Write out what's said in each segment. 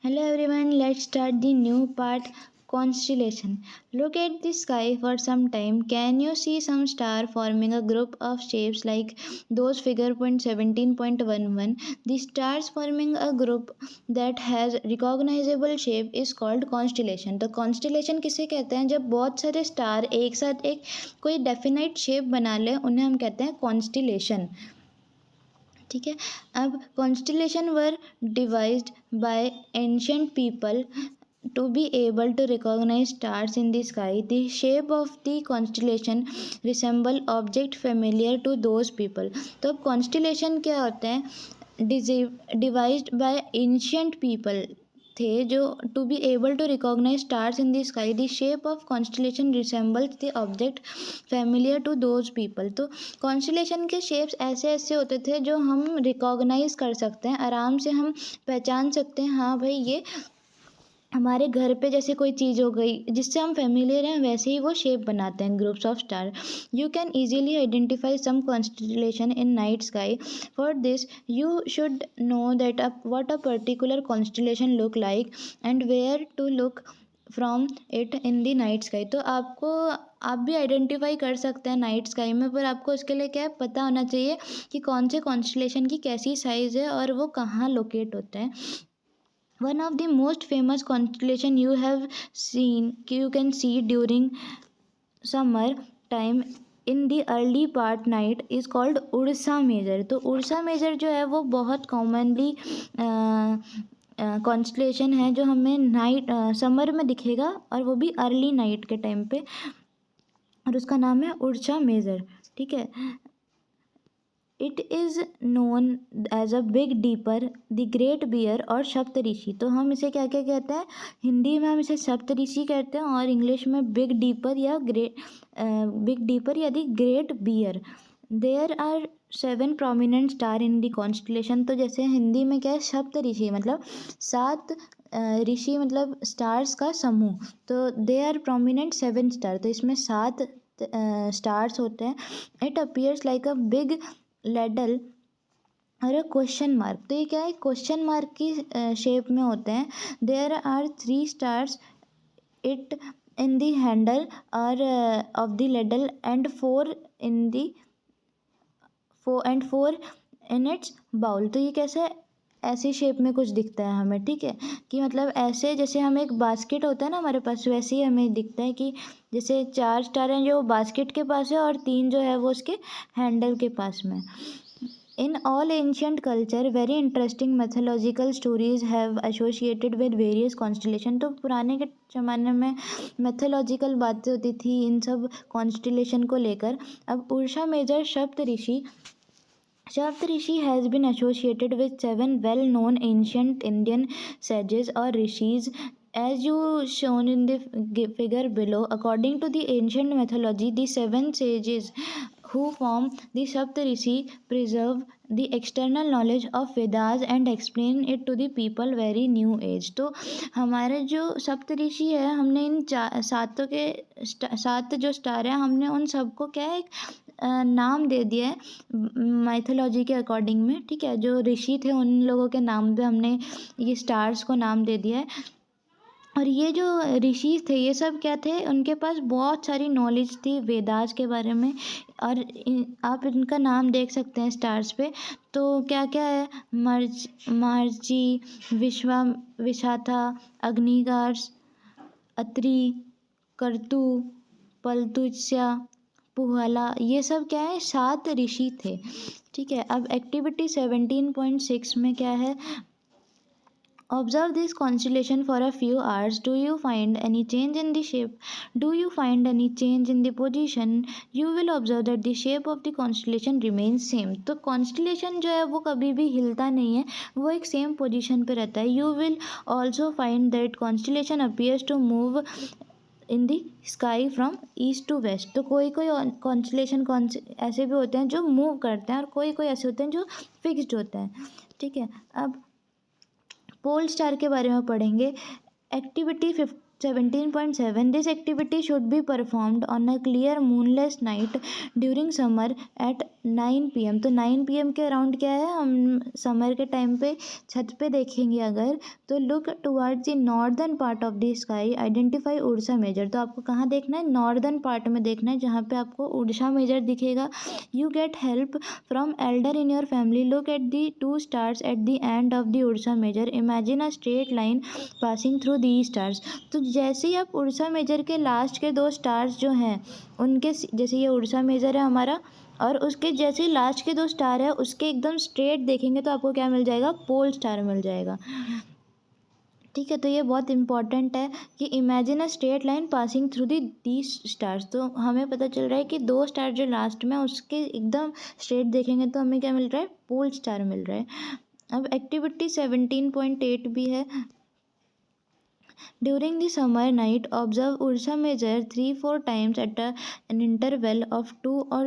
Hello everyone, let's start the new part constellation. Look at the sky for some time. Can you see some star forming a group of shapes like those figure point 17.11? The stars forming a group that has recognizable shape is called constellation. तो constellation किसे कहते हैं? जब बहुत सारे star एक साथ एक कोई डेफिनाइट शेप बना ले उन्हें हम कहते हैं constellation. ठीक है. अब constellation were devised by ancient people to be able to recognize stars in the sky. The shape of the constellation resemble object familiar to those people. तो अब constellation क्या होते हैं? Devised by ancient people थे जो to be able to recognize stars in the sky. The shape of constellation resembles the object familiar to those people. तो constellation के shapes ऐसे ऐसे होते थे जो हम recognize कर सकते हैं, आराम से हम पहचान सकते हैं, हाँ भाई ये हमारे घर पे जैसे कोई चीज़ हो गई जिससे हम फेमिलियर हैं, वैसे ही वो शेप बनाते हैं groups of star. You can easily identify some constellation in night sky. For this you should know that what a particular constellation look like and where to look from it in the night sky. तो आप भी identify कर सकते हैं night sky में, पर आपको उसके लिए क्या है, पता होना चाहिए कि कौन से कॉन्स्टिलेशन की कैसी साइज़ है और वो कहाँ लोकेट होते हैं. One of the most famous constellation you can see during summer time in the early part night is called Ursa Major. तो Ursa Major जो है वो बहुत commonly कॉन्स्टलेशन है जो हमें नाइट समर में दिखेगा और वो भी अर्ली नाइट के टाइम पे, और उसका नाम है उर्सा मेजर. ठीक है. It is known as a big dipper, the great bear और सप्तऋषि. तो हम इसे क्या क्या कहते हैं? हिंदी में हम इसे सप्तऋषि कहते हैं और इंग्लिश में बिग डीपर या the great bear. There are 7 prominent star in the constellation. तो जैसे हिंदी में क्या है, सप्तऋषि मतलब 7 ऋषि मतलब स्टार्स का समूह. तो दे आर प्रोमिनेंट 7 स्टार. तो इसमें 7 स्टार्स होते हैं. It appears like a big ladle और अ क्वेश्चन मार्क. तो ये क्या है, क्वेश्चन मार्क की शेप में होते हैं. There are 3 stars it in the handle और of the ladle and 4 in its bowl. तो ये कैसे ऐसी शेप में कुछ दिखता है हमें. ठीक है, कि मतलब ऐसे जैसे हम एक बास्केट होता है ना हमारे पास, वैसे ही हमें दिखता है कि जैसे 4 स्टार हैं जो बास्केट के पास है और 3 जो है वो उसके हैंडल के पास में. In all ancient culture, very interesting mythological stories have associated with various constellation. तो पुराने के ज़माने में mythological बातें होती थी इन सब constellation को लेकर. अब Ursa Major Saptarishi has been associated with 7 well-known ancient Indian sages or rishis, as you shown in the figure below. According to the ancient mythology, the 7 sages who form the Saptarishi preserve the external knowledge of Vedas and explain it to the people very new age. तो हमारे जो सप्तऋषि है, हमने इन सातों के 7 जो star हैं, हमने उन सबको क्या है नाम दे दिया है माइथोलॉजी के अकॉर्डिंग में. ठीक है, जो ऋषि थे उन लोगों के नाम पे हमने ये स्टार्स को नाम दे दिया है. और ये जो ऋषि थे ये सब क्या थे, उनके पास बहुत सारी नॉलेज थी वेदास के बारे में. और आप इनका नाम देख सकते हैं स्टार्स पे. तो क्या क्या है, महर्षि, विशाखा, अग्निगार्स, अत्रि, कर्तु, पलतुस्या, पुहाला, ये सब क्या है 7 ऋषि थे. ठीक है. अब एक्टिविटी 17.6 में क्या है, observe this constellation for a few hours. Do you find any change in the shape? Do you find any change in the position? You will observe that the shape of the constellation remains same. तो constellation जो है वो कभी भी हिलता नहीं है, वो एक सेम पोजिशन पे रहता है. You will also find that constellation appears to move in the sky from east to west. तो कोई कोई कॉन्स्टिलेशन ऐसे भी होते हैं जो मूव करते हैं और कोई कोई ऐसे होते हैं जो फिक्स्ड होते हैं. ठीक है. अब पोल स्टार के बारे में पढ़ेंगे. Activity 17.7 This activity should be performed on a clear moonless night during summer at 9 PM। तो 9 PM के अराउंड क्या है, हम समर के टाइम पे छत पे देखेंगे अगर, तो look towards the northern part of the sky, identify Ursa Major. तो आपको कहाँ देखना है, नॉर्दर्न पार्ट में देखना है जहाँ पे आपको उड़ीसा मेजर दिखेगा। You get help from elder in your family, look at the 2 stars at the end of the Ursa Major, imagine a straight line passing through the stars. तो जैसे ही आप उड़ीसा मेजर के लास्ट के 2 stars जो हैं उनके, जैसे ये उड़ीसा मेजर है हमारा, और उसके जैसे ही लास्ट के 2 स्टार है उसके एकदम स्ट्रेट देखेंगे तो आपको क्या मिल जाएगा, पोल स्टार मिल जाएगा। ठीक है, तो ये बहुत इंपॉर्टेंट है कि imagine a straight line passing through the stars. तो हमें पता चल रहा है कि 2 स्टार जो लास्ट में उसके एकदम स्ट्रेट देखेंगे तो हमें क्या मिल रहा है, पोल स्टार मिल रहा है। अब एक्टिविटी 17.8 भी है। During the summer night, observe Ursa Major 3-4 times at an interval of 2 or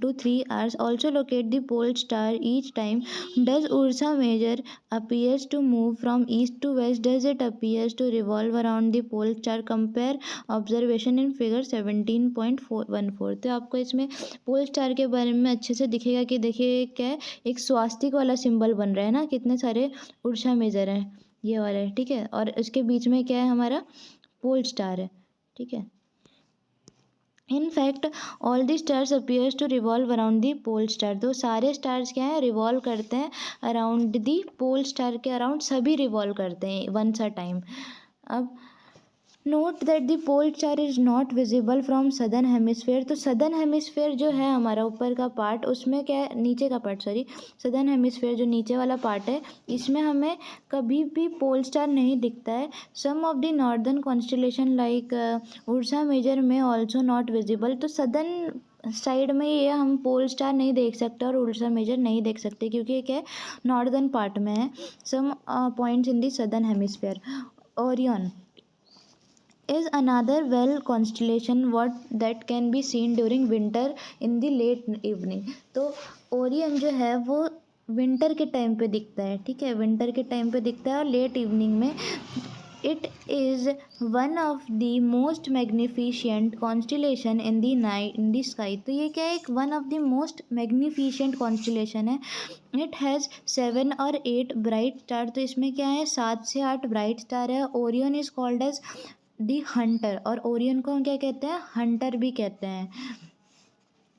to 3 hours. Also locate the pole star each time. Does Ursa Major appears to move from east to west? Does it appears to revolve around the pole star? Compare observation in figure 17.14। तो आपको इसमें पोल star के बारे में अच्छे से दिखेगा कि देखिए क्या है, एक स्वास्तिक वाला सिंबल बन रहा है ना, कितने सारे उर्सा मेजर हैं, ये वाला है। ठीक है, और इसके बीच में क्या है, हमारा पोल स्टार है। ठीक है, in fact all the stars appears to revolve around the pole star. तो सारे स्टार्स क्या है, रिवॉल्व करते हैं अराउंड दी पोल स्टार के अराउंड, सभी रिवॉल्व करते हैं वंस अ टाइम। अब note that the pole star is not visible from southern hemisphere. तो सदर्न हेमिस्फेयर जो है हमारा ऊपर का पार्ट, उसमें क्या है, नीचे का पार्ट सॉरी, सदर्न हेमिस्फेयर जो नीचे वाला पार्ट है इसमें हमें कभी भी पोल स्टार नहीं दिखता है। Some of the northern constellation like Ursa Major में ऑल्सो नॉट विजिबल। तो सदर्न साइड में ये हम पोल स्टार नहीं देख सकते और उर्सा मेजर नहीं देख सकते क्योंकि ये क्या है, नॉर्दर्न पार्ट में है। Some points in the southern hemisphere. Orion is another well constellation what that can be seen during winter in the late evening। तो ओरियन जो है वो विंटर के टाइम पे दिखता है। ठीक है, विंटर के टाइम पे दिखता है और लेट इवनिंग में। It is one of the most magnificent constellation in the night in the sky. तो ये क्या है, एक one of the most magnificent constellation है। इट हैज़ 7 और 8 ब्राइट स्टार। तो इसमें क्या है, 7 से 8 ब्राइट स्टार है। Orion is called as the hunter, और ओरियन को हम क्या कहते हैं, हंटर भी कहते हैं।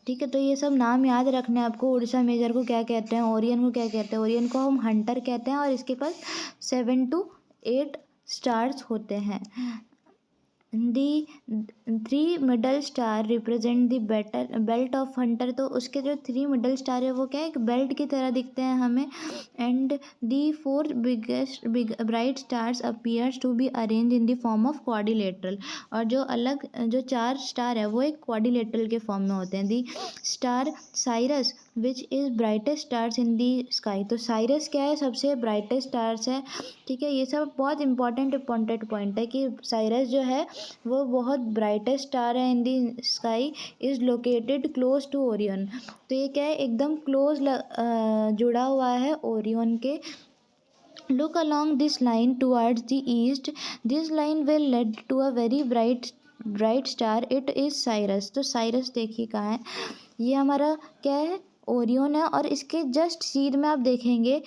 ठीक है, तो ये सब नाम याद रखने हैं आपको। उड़ीसा मेजर को क्या कहते हैं, ओरियन को क्या कहते हैं। ओरियन को हम हंटर कहते हैं और इसके पास 7 to 8 स्टार्स होते हैं। दी 3 middle star represent the belt of Hunter. तो उसके जो 3 मिडल स्टार है वो क्या है, एक बेल्ट की तरह दिखते हैं हमें। And the 4 biggest bright stars appears to be arrange in the form of quadrilateral. और जो अलग जो 4 स्टार है वो एक क्वाड्रिलेटरल के फॉर्म में होते हैं। The star Sirius which is brightest stars in the sky. तो साइरस क्या है, सबसे ब्राइटेस्ट स्टार्स है। ठीक है, ये सब बहुत इंपॉर्टेंट पॉइंट है कि साइरस जो है वो बहुत ब्राइटेस्ट स्टार है in the sky, is located close to Orion. तो ये क्या है, एकदम क्लोज जुड़ा हुआ है ओरियन के। Look along this line towards the east, this line will lead to a very bright star, it is Sirius. तो साइरस देखिए कहाँ है, ये हमारा क्या है, ओरियन है। और इसके जस्ट सीध में आप देखेंगे,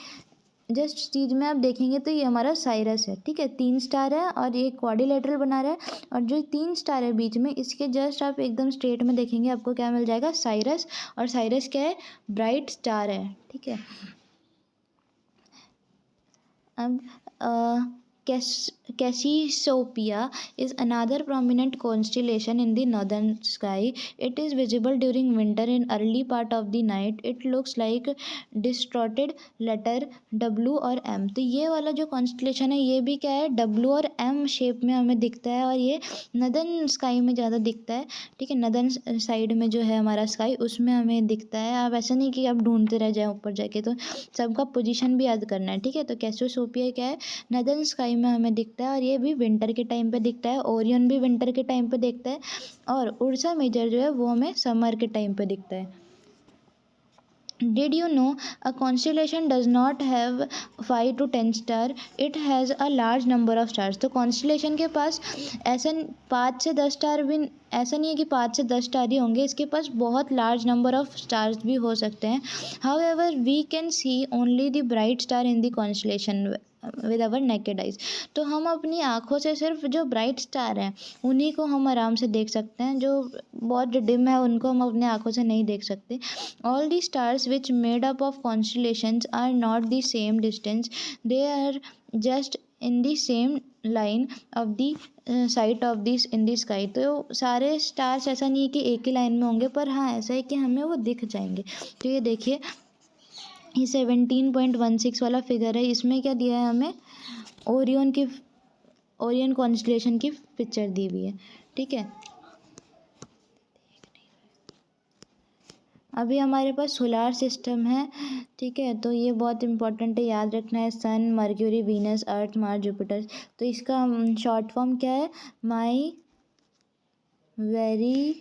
तो ये हमारा साइरस है। ठीक है, 3 स्टार है और ये क्वाड्रिलेटरल बना रहा है, और जो 3 स्टार है बीच में इसके जस्ट आप एकदम स्ट्रेट में देखेंगे आपको क्या मिल जाएगा, साइरस। और साइरस क्या है, ब्राइट स्टार है। ठीक है, अब Cassiopeia is another prominent constellation in the northern sky. It is visible during winter in early part of the night. It looks like distorted letter W और M। तो ये वाला जो constellation है ये भी क्या है, W और M शेप में हमें दिखता है और ये नदर्न स्काई में ज़्यादा दिखता है। ठीक है, नदर्न साइड में जो है हमारा स्काई उसमें हमें दिखता है। आप ऐसा नहीं कि आप ढूंढते रह जाए ऊपर जाके, तो सबका पोजीशन भी याद करना है। ठीक है, तो कैसियोपेया क्या है, नदर्न स्काई में हमें दिखता है और ये भी विंटर के टाइम पे दिखता है। ओरियन भी विंटर के टाइम पे दिखता है और उर्सा मेजर जो है वो हमें समर के टाइम पे दिखता है। Did you know a constellation does not have 5 to 10 star, it has a large number of stars. तो कॉन्स्टलेशन के पास ऐसा 5 से 10 स्टार भी, ऐसा नहीं है कि 5 से 10 स्टार ही होंगे, इसके पास बहुत लार्ज नंबर ऑफ स्टार्स भी हो सकते हैं। However we can see only the bright star in the constellation with our naked eyes. तो हम अपनी आँखों से सिर्फ जो ब्राइट स्टार हैं उन्हीं को हम आराम से देख सकते हैं, जो बहुत डिम है उनको हम अपने आँखों से नहीं देख सकते। All the stars which made up of constellations are not the same distance, they are just in the same line of the sight of this in the sky. तो सारे स्टार्स ऐसा नहीं है कि एक ही लाइन में होंगे, पर हाँ ऐसा है कि हमें वो दिख जाएंगे। तो ये देखिए, ये 17.16 वाला फिगर है, इसमें क्या दिया है हमें, ओरियन कॉन्स्टलेशन की पिक्चर दी हुई है। ठीक है, अभी हमारे पास सोलार सिस्टम है। ठीक है, तो ये बहुत इंपॉर्टेंट है, याद रखना है। सन, mercury, Venus, Earth, Mars, Jupiter. तो इसका शॉर्ट फॉर्म क्या है, my very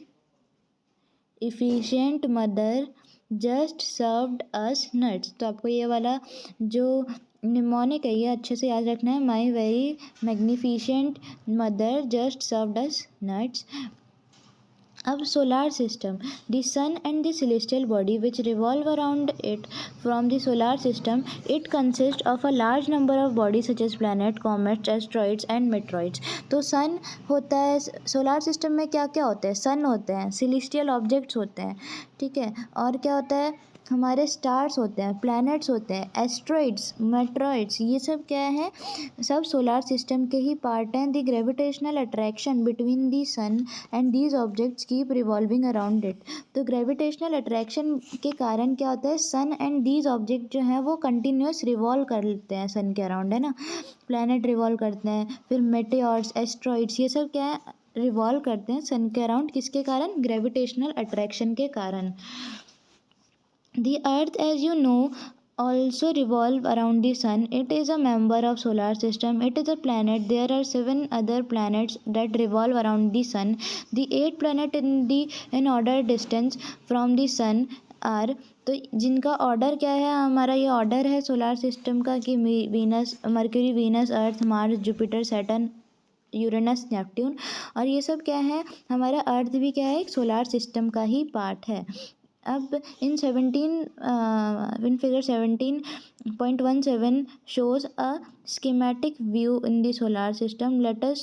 efficient mother just served us nuts. तो आपको ये वाला जो निमोनिक है ये अच्छे से याद रखना है, my very magnificent mother just served us nuts. अब solar system, the sun and the celestial body which revolve around it from the solar system, it consists of a large number of bodies such as planet, comets, asteroids and meteoroids। तो सन होता है, solar system में क्या क्या होते हैं, सन होते हैं, celestial ऑब्जेक्ट्स होते हैं। ठीक है, और क्या होता है, हमारे स्टार्स होते हैं, प्लैनेट्स होते हैं, एस्ट्रॉइड्स, मेट्रॉइड्स, ये सब क्या है, सब सोलार सिस्टम के ही पार्ट हैं। The gravitational attraction between the sun and these objects keep revolving around it. तो ग्रेविटेशनल अट्रैक्शन के कारण क्या होता है, सन एंड दीज ऑब्जेक्ट जो हैं वो कंटिन्यूस रिवॉल्व कर लेते हैं सन के अराउंड, है ना। प्लैनेट रिवॉल्व करते हैं, फिर मेटेओर्स, एस्ट्रॉइड्स, ये सब क्या है, रिवॉल्व करते हैं सन के अराउंड, किसके कारण, ग्रेविटेशनल अट्रैक्शन के कारण। The earth, as you know, also revolve around the sun. It is a member of solar system. It is a planet. There are 7 other planets that revolve around the sun. The 8 planet in order distance from the sun are, तो जिनका order क्या है, हमारा ये order है solar system का कि Venus, Mercury, Venus, Earth, Mars, Jupiter, Saturn, Uranus, Neptune. और ये सब क्या है, हमारा अर्थ भी क्या है, एक सोलार सिस्टम का ही पार्ट है। अब in figure 17.17 shows a schematic view in the solar system. Let us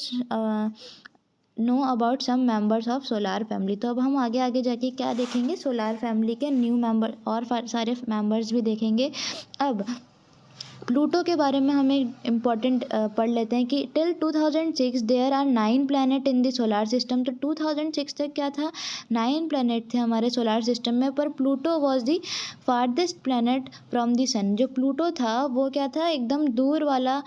know about some members of solar family. तो अब हम आगे आगे जाके क्या देखेंगे, सोलार फैमिली के न्यू मेंबर और सारे मेंबर्स भी देखेंगे। अब प्लूटो के बारे में हमें इम्पॉर्टेंट पढ़ लेते हैं कि till 2006 there are 9 planet in the solar system. तो 2006 तक क्या था, 9 प्लैनेट थे हमारे सोलार सिस्टम में, पर Pluto was the farthest planet from the sun. जो प्लूटो था वो क्या था, एकदम दूर वाला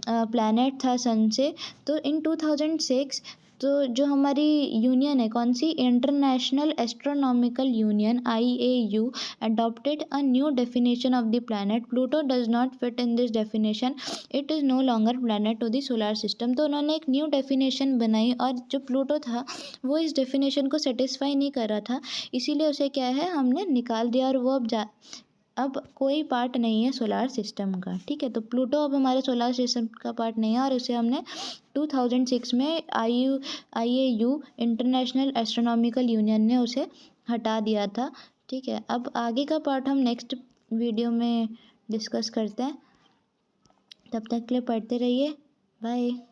प्लैनेट था सन से। तो इन 2006 तो जो हमारी यूनियन है, कौन सी, international astronomical union IAU adopted a new definition of the planet. Pluto does not fit in this definition. It is no longer planet to the solar system। तो उन्होंने एक न्यू डेफिनेशन बनाई, और जो प्लूटो था वो इस डेफिनेशन को सेटिस्फाई नहीं कर रहा था, इसीलिए उसे क्या है, हमने निकाल दिया, और वो अब कोई पार्ट नहीं है सोलार सिस्टम का। ठीक है, तो प्लूटो अब हमारे सोलार सिस्टम का पार्ट नहीं है, और उसे हमने 2006 में IAU इंटरनेशनल एस्ट्रोनॉमिकल यूनियन ने उसे हटा दिया था। ठीक है, अब आगे का पार्ट हम नेक्स्ट वीडियो में डिस्कस करते हैं। तब तक के लिए पढ़ते रहिए, बाय।